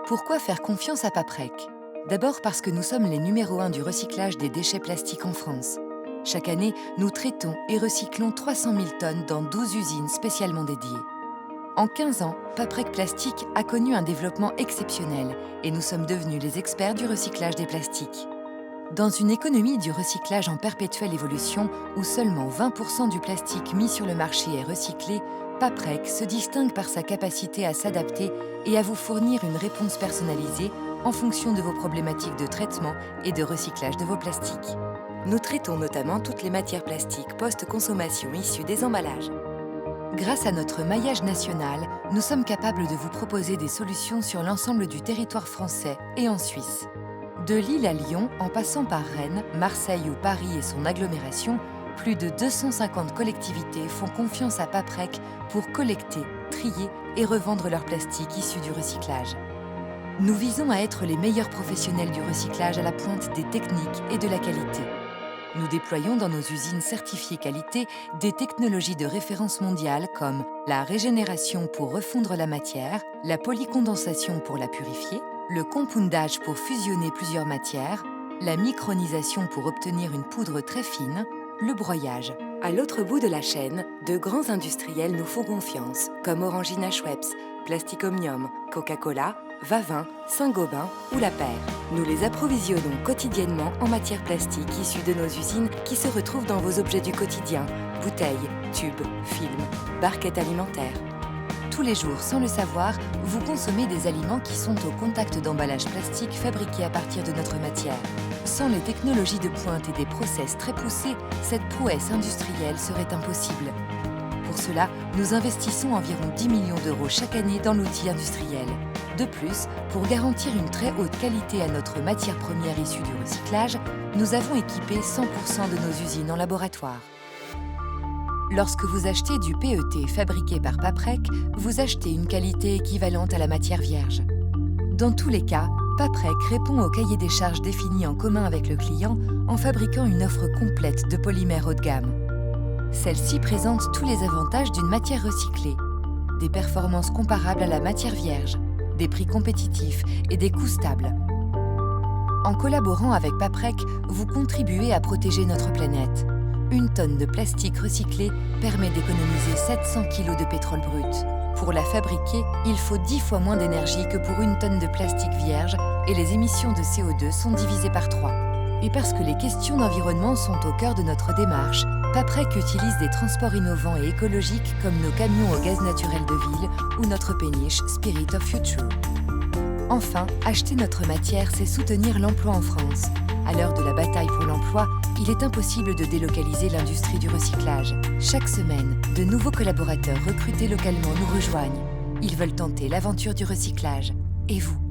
Pourquoi faire confiance à Paprec? D'abord parce que nous sommes les numéros 1 du recyclage des déchets plastiques en France. Chaque année, nous traitons et recyclons 300 000 tonnes dans 12 usines spécialement dédiées. En 15 ans, Paprec Plastique a connu un développement exceptionnel et nous sommes devenus les experts du recyclage des plastiques. Dans une économie du recyclage en perpétuelle évolution, où seulement 20% du plastique mis sur le marché est recyclé, Paprec se distingue par sa capacité à s'adapter et à vous fournir une réponse personnalisée en fonction de vos problématiques de traitement et de recyclage de vos plastiques. Nous traitons notamment toutes les matières plastiques post-consommation issues des emballages. Grâce à notre maillage national, nous sommes capables de vous proposer des solutions sur l'ensemble du territoire français et en Suisse. De Lille à Lyon, en passant par Rennes, Marseille ou Paris et son agglomération, plus de 250 collectivités font confiance à Paprec pour collecter, trier et revendre leur plastique issu du recyclage. Nous visons à être les meilleurs professionnels du recyclage à la pointe des techniques et de la qualité. Nous déployons dans nos usines certifiées qualité des technologies de référence mondiale comme la régénération pour refondre la matière, la polycondensation pour la purifier, le compoundage pour fusionner plusieurs matières, la micronisation pour obtenir une poudre très fine, le broyage. À l'autre bout de la chaîne, de grands industriels nous font confiance, comme Orangina Schweppes, Plastic Omnium, Coca-Cola, Vavin, Saint-Gobain ou La Paire. Nous les approvisionnons quotidiennement en matière plastique issue de nos usines qui se retrouvent dans vos objets du quotidien, bouteilles, tubes, films, barquettes alimentaires. Tous les jours, sans le savoir, vous consommez des aliments qui sont au contact d'emballages plastiques fabriqués à partir de notre matière. Sans les technologies de pointe et des process très poussés, cette prouesse industrielle serait impossible. Pour cela, nous investissons environ 10 millions d'euros chaque année dans l'outil industriel. De plus, pour garantir une très haute qualité à notre matière première issue du recyclage, nous avons équipé 100% de nos usines en laboratoire. Lorsque vous achetez du PET fabriqué par Paprec, vous achetez une qualité équivalente à la matière vierge. Dans tous les cas, Paprec répond au cahier des charges défini en commun avec le client en fabriquant une offre complète de polymères haut de gamme. Celle-ci présente tous les avantages d'une matière recyclée, des performances comparables à la matière vierge, des prix compétitifs et des coûts stables. En collaborant avec Paprec, vous contribuez à protéger notre planète. Une tonne de plastique recyclé permet d'économiser 700 kg de pétrole brut. Pour la fabriquer, il faut 10 fois moins d'énergie que pour une tonne de plastique vierge et les émissions de CO2 sont divisées par 3. Et parce que les questions d'environnement sont au cœur de notre démarche, Paprec utilise des transports innovants et écologiques comme nos camions au gaz naturel de ville ou notre péniche Spirit of Future. Enfin, acheter notre matière, c'est soutenir l'emploi en France. À l'heure de la bataille pour l'emploi, il est impossible de délocaliser l'industrie du recyclage. Chaque semaine, de nouveaux collaborateurs recrutés localement nous rejoignent. Ils veulent tenter l'aventure du recyclage. Et vous ?